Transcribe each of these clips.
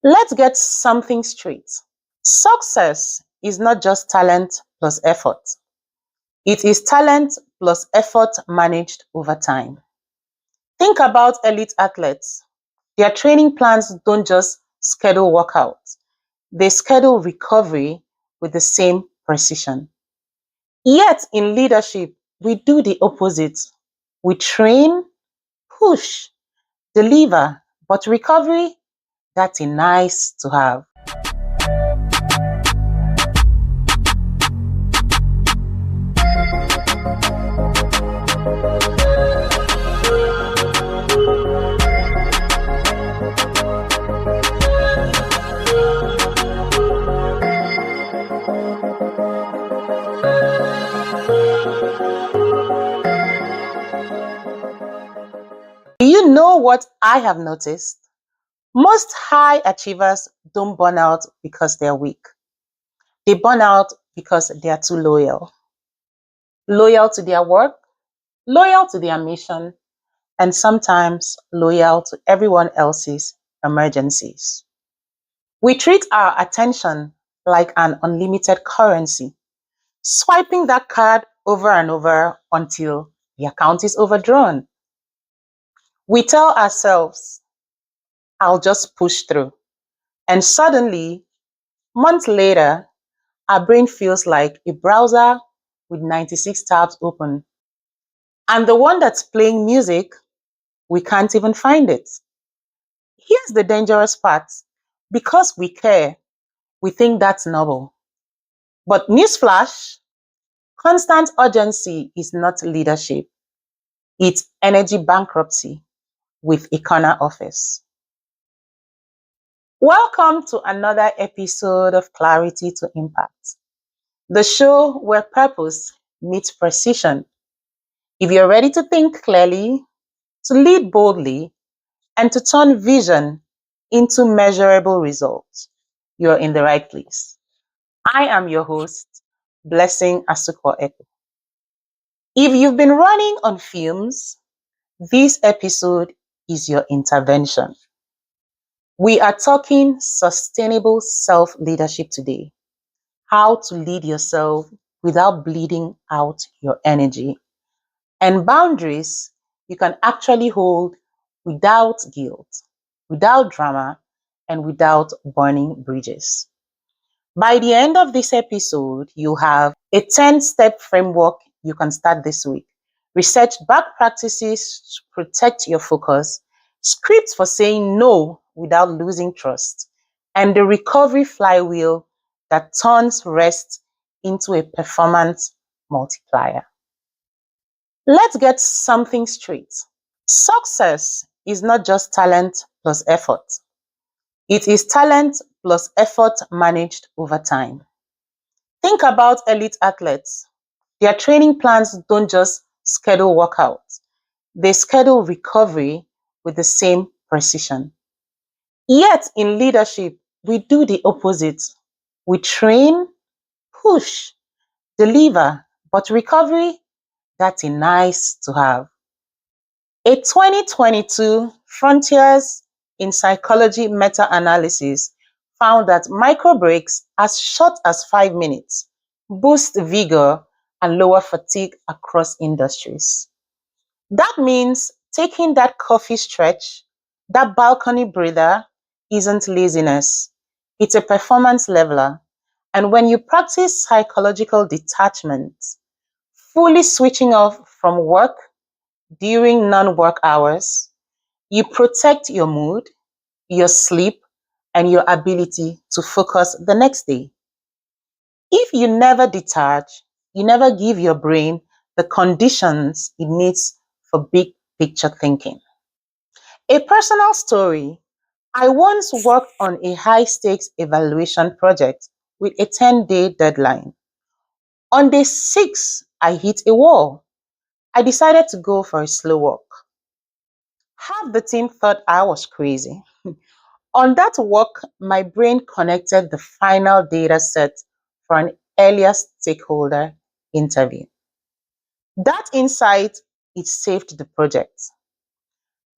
Let's get something straight. Success is not just talent plus effort. It is talent plus effort managed over time. Think about elite athletes. Their training plans don't just schedule workouts, they schedule recovery with the same precision. Yet in leadership, we do the opposite. We train, push, deliver, but recovery, that's a nice to have. Do you know what I have noticed? Most high achievers don't burn out because they're weak. They burn out because they are too loyal. Loyal to their work, loyal to their mission, and sometimes loyal to everyone else's emergencies. We treat our attention like an unlimited currency, swiping that card over and over until the account is overdrawn. We tell ourselves, I'll just push through. And suddenly, months later, our brain feels like a browser with 96 tabs open. And the one that's playing music, we can't even find it. Here's the dangerous part. Because we care, we think that's noble. But newsflash, constant urgency is not leadership. It's energy bankruptcy with a corner office. Welcome to another episode of Clarity to Impact, the show where purpose meets precision. If you're ready to think clearly, to lead boldly, and to turn vision into measurable results, you're in the right place. I am your host, Blessing Asuquo-Ekpo. If you've been running on fumes, this episode is your intervention. We are talking sustainable self-leadership today. How to lead yourself without bleeding out your energy. And boundaries you can actually hold without guilt, without drama, and without burning bridges. By the end of this episode, you have a 10-step framework you can start this week. Research back practices to protect your focus, scripts for saying no without losing trust, and the recovery flywheel that turns rest into a performance multiplier. Let's get something straight. Success is not just talent plus effort. It is talent plus effort managed over time. Think about elite athletes. Their training plans don't just schedule workouts, they schedule recovery with the same precision. Yet in leadership, we do the opposite. We train, push, deliver, but recovery, that's a nice to have. A 2022 Frontiers in Psychology meta-analysis found that micro breaks as short as 5 minutes boost vigor and lower fatigue across industries. That means taking that coffee stretch, that balcony breather, isn't laziness. It's a performance leveler. And when you practice psychological detachment, fully switching off from work during non-work hours, you protect your mood, your sleep, and your ability to focus the next day. If you never detach, you never give your brain the conditions it needs for big picture thinking. A personal story. I once worked on a high stakes evaluation project with a 10-day deadline. On day 6, I hit a wall. I decided to go for a slow walk. Half the team thought I was crazy. On that walk, my brain connected the final data set for an earlier stakeholder interview. That insight, it saved the project.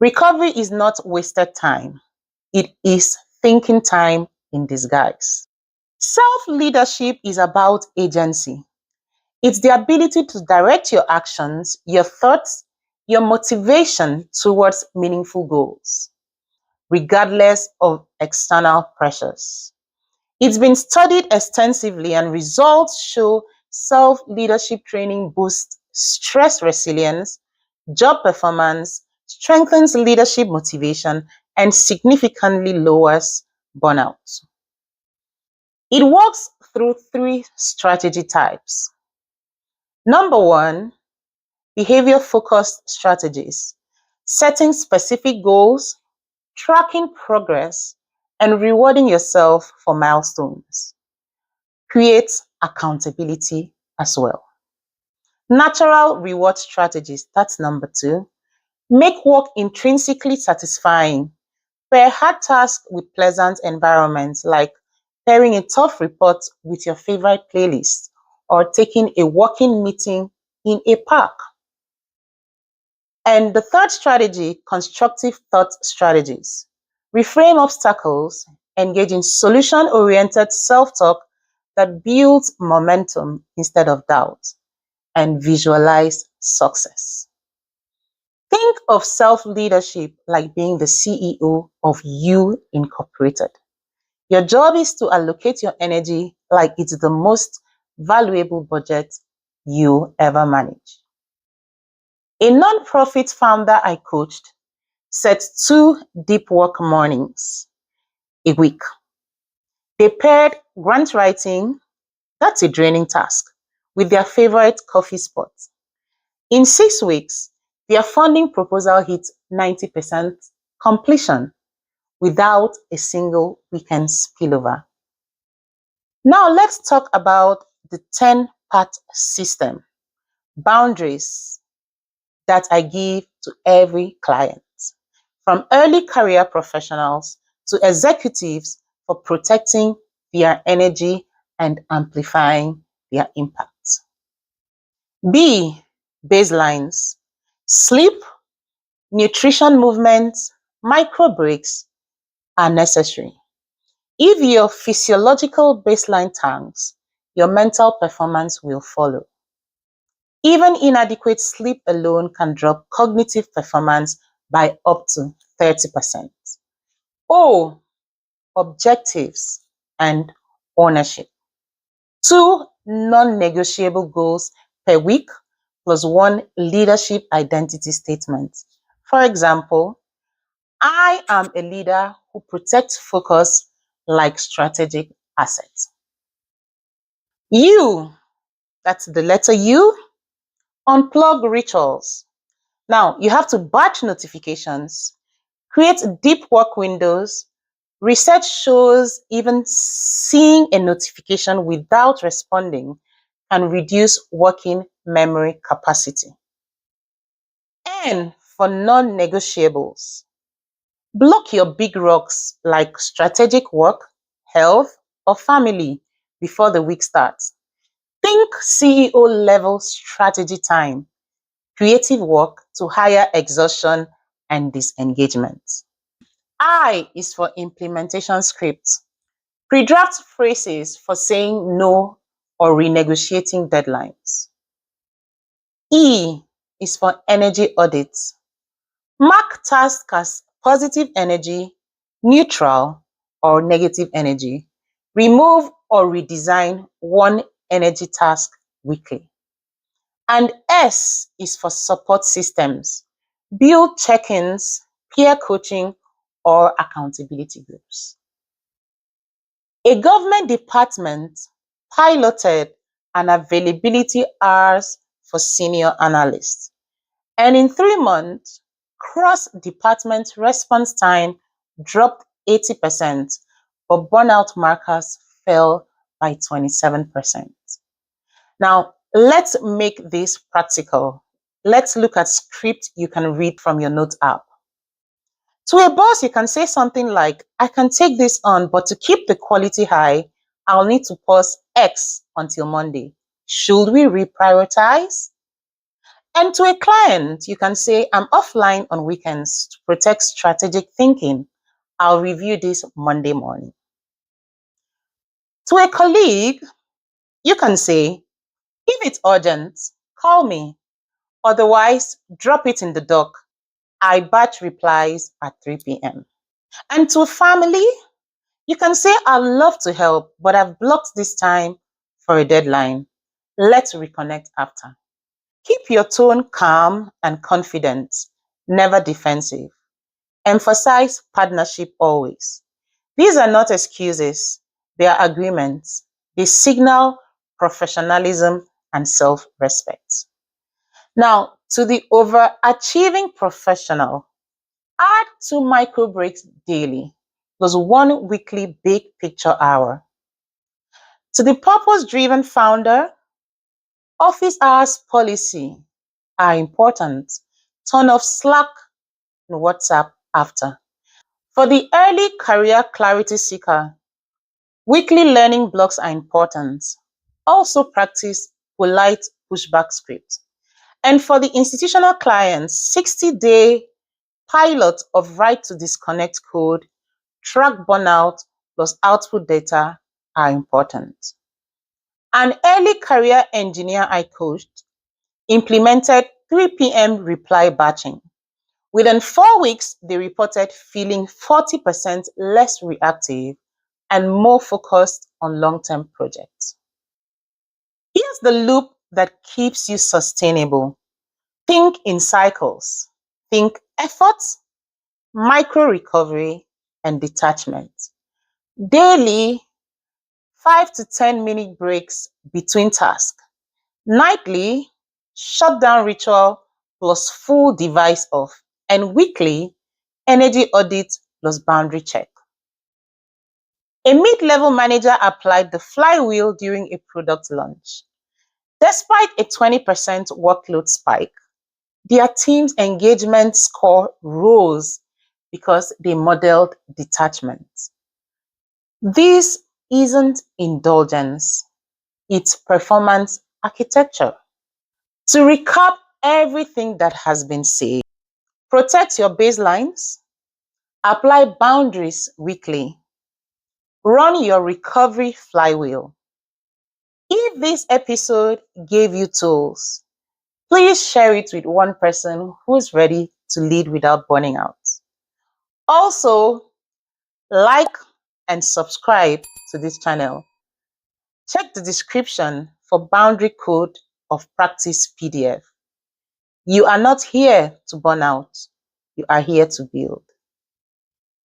Recovery is not wasted time. It is thinking time in disguise. Self-leadership is about agency. It's the ability to direct your actions, your thoughts, your motivation towards meaningful goals, regardless of external pressures. It's been studied extensively, and results show self-leadership training boosts stress resilience, job performance, strengthens leadership motivation, and significantly lowers burnout. It works through three strategy types. Number one, behavior-focused strategies, setting specific goals, tracking progress, and rewarding yourself for milestones. Create accountability as well. Natural reward strategies, that's number two. Make work intrinsically satisfying. Pair hard tasks with pleasant environments, like pairing a tough report with your favorite playlist or taking a walking meeting in a park. And the third strategy, constructive thought strategies. Reframe obstacles, engage in solution-oriented self-talk that builds momentum instead of doubt, and visualize success. Think of self-leadership like being the CEO of You Incorporated. Your job is to allocate your energy like it's the most valuable budget you ever manage. A non-profit founder I coached set 2 deep work mornings a week. They paired grant writing, that's a draining task, with their favorite coffee spot. In 6 weeks, their funding proposal hit 90% completion without a single weekend spillover. Now let's talk about the 10-part system, boundaries, that I give to every client, from early career professionals to executives, for protecting their energy and amplifying their impact. B, baselines. Sleep, nutrition, movement, micro breaks are necessary. If your physiological baseline tanks, your mental performance will follow. Even inadequate sleep alone can drop cognitive performance by up to 30%. O, objectives and ownership. 2 non-negotiable goals per week plus 1 leadership identity statement. For example, I am a leader who protects focus like strategic assets. U, that's the letter U, unplug rituals. Now, you have to batch notifications, create deep work windows. Research shows even seeing a notification without responding can reduce working memory capacity. N, for non-negotiables. Block your big rocks like strategic work, health, or family before the week starts. Think CEO level strategy time, creative work to higher exhaustion and disengagement. I is for implementation scripts. Pre-draft phrases for saying no or renegotiating deadlines. E is for energy audits. Mark tasks as positive energy, neutral, or negative energy. Remove or redesign 1 energy task weekly. And S is for support systems. Build check-ins, peer coaching, or accountability groups. A government department piloted an availability hours for senior analysts, and in 3 months, cross-department response time dropped 80%, but burnout markers fell by 27%. Now, let's make this practical. Let's look at script you can read from your note app. To a boss, you can say something like, I can take this on, but to keep the quality high, I'll need to pause X until Monday. Should we reprioritize? And to a client, you can say, I'm offline on weekends to protect strategic thinking. I'll review this Monday morning. To a colleague, you can say, if it's urgent, call me. Otherwise, drop it in the dock. I batch replies at 3 p.m. And to family, you can say, I'd love to help, but I've blocked this time for a deadline. Let's reconnect after. Keep your tone calm and confident, never defensive. Emphasize partnership always. These are not excuses, they are agreements. They signal professionalism and self-respect. Now, to the overachieving professional, add 2 micro breaks daily, plus 1 weekly big picture hour. To the purpose-driven founder, office hours policy are important. Turn off Slack and WhatsApp after. For the early career clarity seeker, weekly learning blocks are important. Also practice polite pushback script. And for the institutional clients, 60-day pilot of right to disconnect code, track burnout plus output data are important. An early career engineer I coached implemented 3 p.m. reply batching. Within 4 weeks, they reported feeling 40% less reactive and more focused on long-term projects. Here's the loop that keeps you sustainable. Think in cycles. Think effort, micro recovery, and detachment. Daily, 5 to 10-minute breaks between tasks. Nightly, shutdown ritual plus full device off. And weekly, energy audit plus boundary check. A mid-level manager applied the flywheel during a product launch. Despite a 20% workload spike, their team's engagement score rose because they modeled detachment. This isn't indulgence, it's performance architecture. To recap everything that has been said, protect your baselines, apply boundaries weekly, run your recovery flywheel. If this episode gave you tools, please share it with one person who's ready to lead without burning out. Also, like and subscribe to this channel. Check the description for boundary code of practice PDF. You are not here to burn out. You are here to build.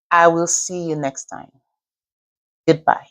I will see you next time. Goodbye.